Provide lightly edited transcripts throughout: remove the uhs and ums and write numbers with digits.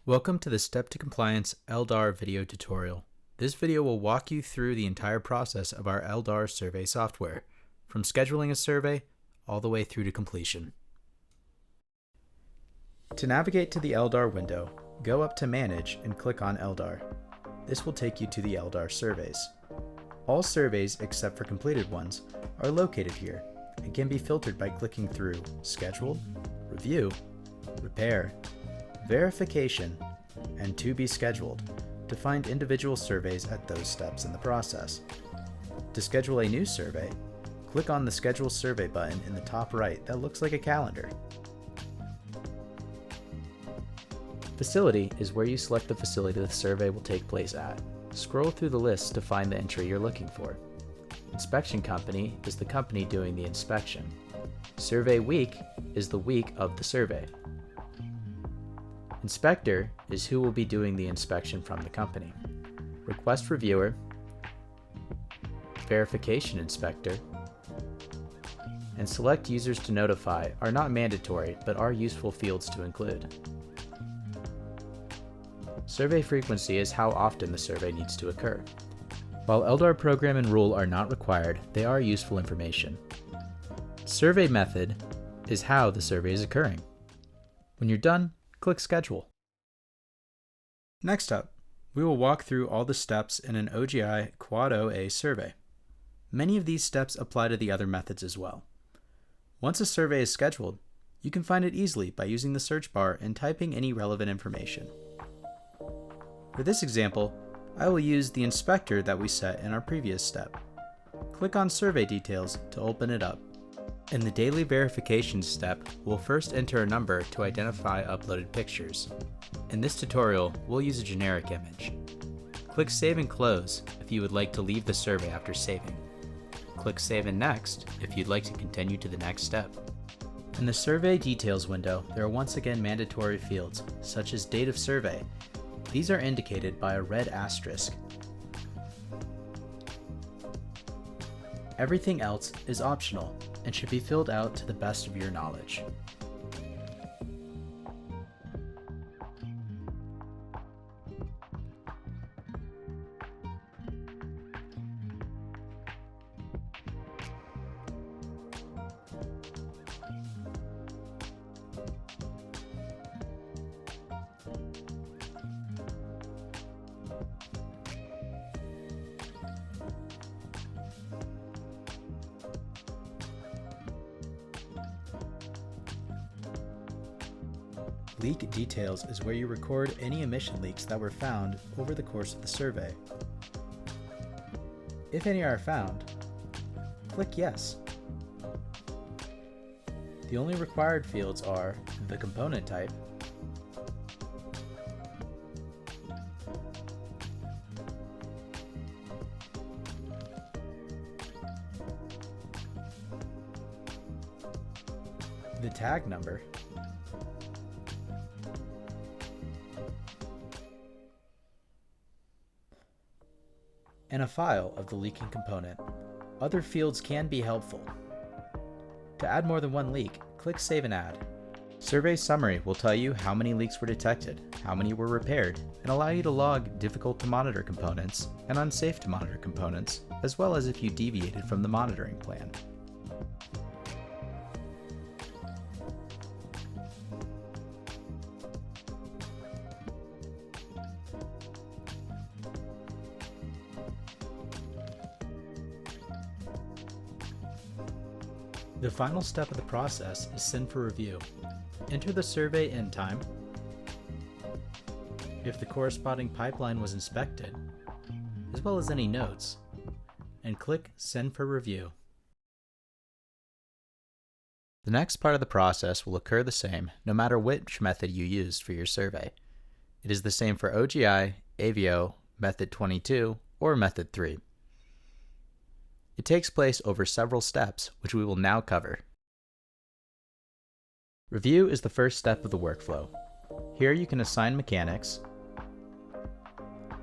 Welcome to the Step to Compliance LDAR video tutorial. This video will walk you through the entire process of our LDAR survey software, from scheduling a survey all the way through to completion. To navigate to the LDAR window, go up to Manage and click on LDAR. This will take you to the LDAR surveys. All surveys except for completed ones are located here and can be filtered by clicking through Scheduled, Review, Repair, Verification, and To Be Scheduled to find individual surveys at those steps in the process. To schedule a new survey, click on the Schedule Survey button in the top right that looks like a calendar. Facility is where you select the facility the survey will take place at. Scroll through the list to find the entry you're looking for. Inspection company is the company doing the inspection. Survey week is the week of the survey. Inspector is who will be doing the inspection from the company. Request reviewer, verification inspector, and select users to notify are not mandatory but are useful fields to include. Survey frequency is how often the survey needs to occur. While LDAR program and rule are not required, they are useful information. Survey method is how the survey is occurring. When you're done, click Schedule. Next up, we will walk through all the steps in an OGI Quad OA survey. Many of these steps apply to the other methods as well. Once a survey is scheduled, you can find it easily by using the search bar and typing any relevant information. For this example, I will use the inspector that we set in our previous step. Click on Survey Details to open it up. In the daily verification step, we'll first enter a number to identify uploaded pictures. In this tutorial, we'll use a generic image. Click Save and Close if you would like to leave the survey after saving. Click Save and Next if you'd like to continue to the next step. In the Survey Details window, there are once again mandatory fields, such as Date of Survey. These are indicated by a red asterisk. Everything else is optional and should be filled out to the best of your knowledge. Leak Details is where you record any emission leaks that were found over the course of the survey. If any are found, click Yes. The only required fields are the component type, the tag number, and a file of the leaking component. Other fields can be helpful. To add more than one leak, click Save and Add. Survey Summary will tell you how many leaks were detected, how many were repaired, and allow you to log difficult to monitor components and unsafe to monitor components, as well as if you deviated from the monitoring plan. The final step of the process is Send for Review. Enter the survey end time, if the corresponding pipeline was inspected, as well as any notes, and click Send for Review. The next part of the process will occur the same no matter which method you used for your survey. It is the same for OGI, AVO, Method 22, or Method 3. It takes place over several steps, which we will now cover. Review is the first step of the workflow. Here you can assign mechanics,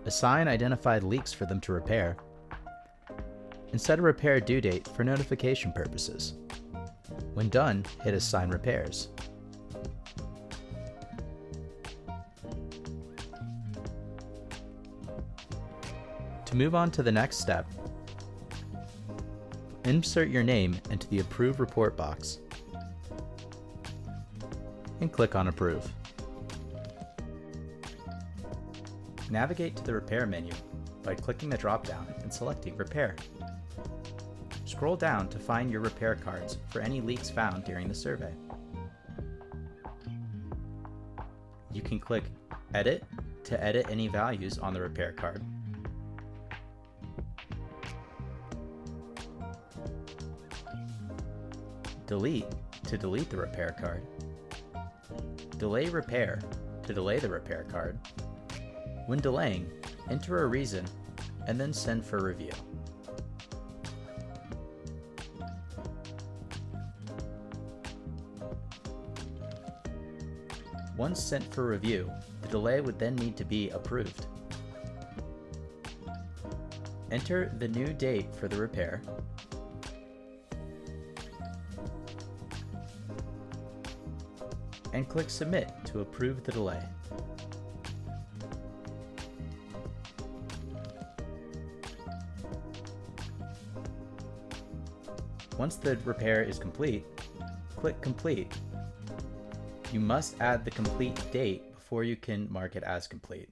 assign identified leaks for them to repair, and set a repair due date for notification purposes. When done, hit Assign Repairs. To move on to the next step, insert your name into the Approve Report box and click on Approve. Navigate to the Repair menu by clicking the drop-down and selecting Repair. Scroll down to find your repair cards for any leaks found during the survey. You can click Edit to edit any values on the repair card. Delete to delete the repair card. Delay repair to delay the repair card. When delaying, enter a reason and then send for review. Once sent for review, the delay would then need to be approved. Enter the new date for the repair, and click Submit to approve the delay. Once the repair is complete, click Complete. You must add the complete date before you can mark it as complete.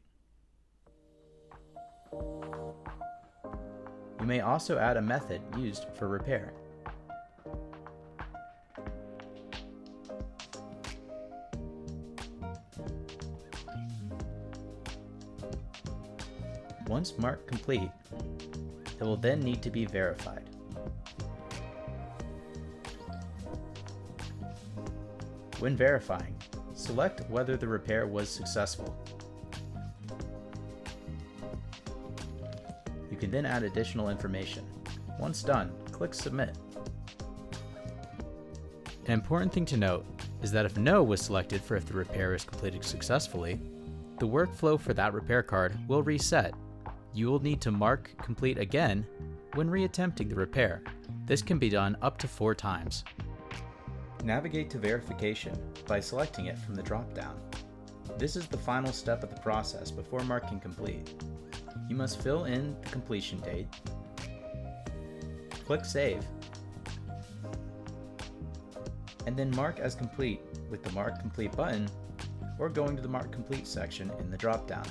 You may also add a method used for repair. Once marked complete, it will then need to be verified. When verifying, select whether the repair was successful. You can then add additional information. Once done, click Submit. An important thing to note is that if No was selected for if the repair is completed successfully, the workflow for that repair card will reset. You will need to mark complete again when reattempting the repair. This can be done up to 4 times. Navigate to verification by selecting it from the drop-down. This is the final step of the process before marking complete. You must fill in the completion date, click Save, and then mark as complete with the Mark Complete button or going to the Mark Complete section in the drop-down.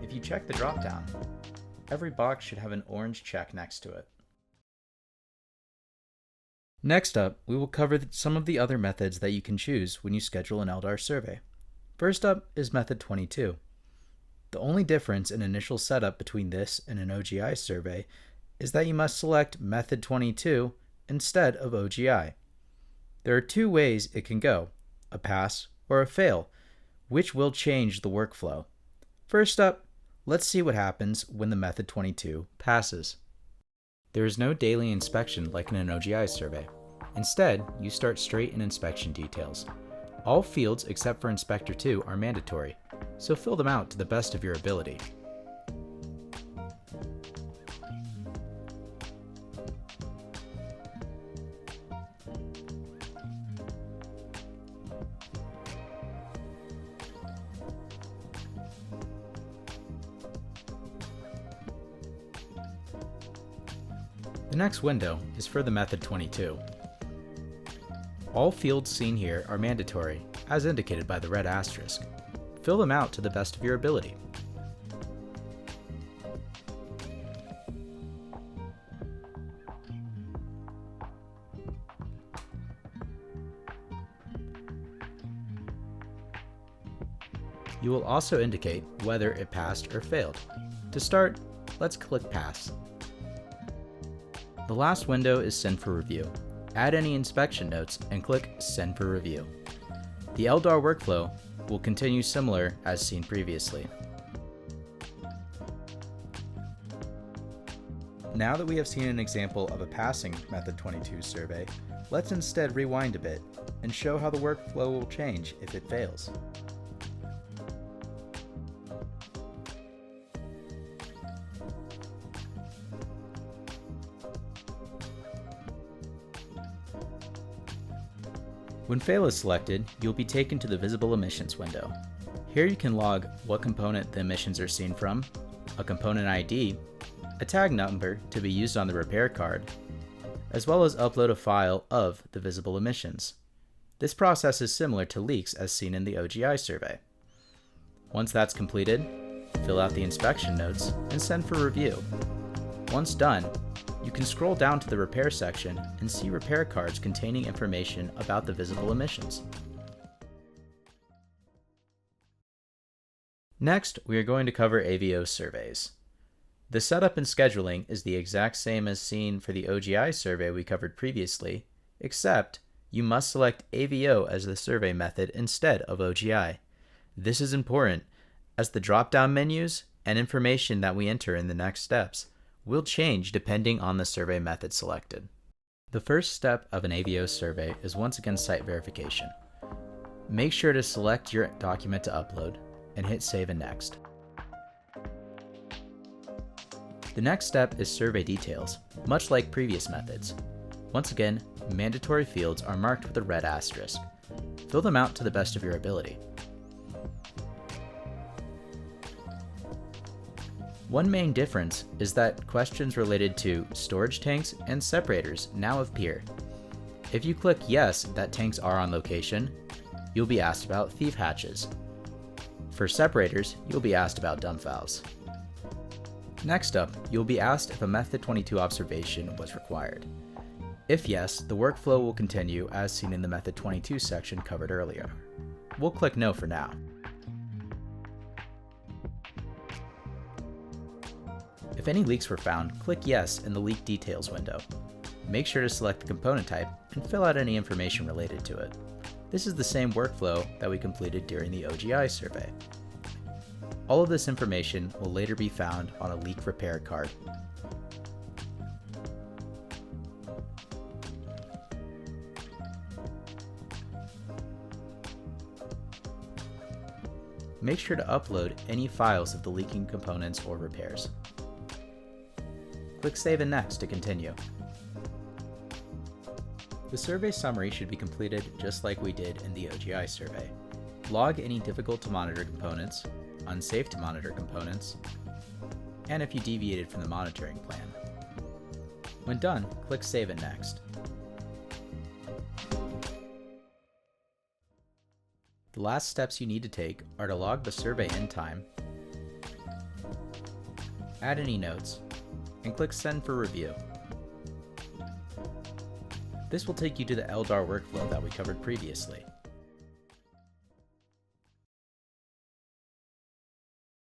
If you check the drop-down, every box should have an orange check next to it. Next up, we will cover some of the other methods that you can choose when you schedule an LDAR survey. First up is method 22. The only difference in initial setup between this and an OGI survey is that you must select method 22 instead of OGI. There are 2 ways it can go, a pass or a fail, which will change the workflow. First up, let's see what happens when the method 22 passes. There is no daily inspection like in an OGI survey. Instead, you start straight in inspection details. All fields except for Inspector 2 are mandatory, so fill them out to the best of your ability. The next window is for the method 22. All fields seen here are mandatory, as indicated by the red asterisk. Fill them out to the best of your ability. You will also indicate whether it passed or failed. To start, let's click Pass. The last window is Send for Review. Add any inspection notes and click Send for Review. The LDAR workflow will continue similar as seen previously. Now that we have seen an example of a passing Method 22 survey, let's instead rewind a bit and show how the workflow will change if it fails. When Fail is selected, you'll be taken to the Visible Emissions window. Here you can log what component the emissions are seen from, a component ID, a tag number to be used on the repair card, as well as upload a file of the visible emissions. This process is similar to leaks as seen in the OGI survey. Once that's completed, fill out the inspection notes and send for review. Once done, you can scroll down to the repair section and see repair cards containing information about the visible emissions. Next, we are going to cover AVO surveys. The setup and scheduling is the exact same as seen for the OGI survey we covered previously, except you must select AVO as the survey method instead of OGI. This is important as the drop-down menus and information that we enter in the next steps will change depending on the survey method selected. The first step of an AVO survey is once again site verification. Make sure to select your document to upload and hit Save and Next. The next step is survey details, much like previous methods. Once again, mandatory fields are marked with a red asterisk. Fill them out to the best of your ability. One main difference is that questions related to storage tanks and separators now appear. If you click yes that tanks are on location, you'll be asked about thief hatches. For separators, you'll be asked about dump valves. Next up, you'll be asked if a Method 22 observation was required. If yes, the workflow will continue as seen in the Method 22 section covered earlier. We'll click no for now. If any leaks were found, click yes in the leak details window. Make sure to select the component type and fill out any information related to it. This is the same workflow that we completed during the OGI survey. All of this information will later be found on a leak repair card. Make sure to upload any files of the leaking components or repairs. Click Save and Next to continue. The survey summary should be completed just like we did in the OGI survey. Log any difficult to monitor components, unsafe to monitor components, and if you deviated from the monitoring plan. When done, click Save and Next. The last steps you need to take are to log the survey end time, add any notes, and click Send for review. This will take you to the LDAR workflow that we covered previously.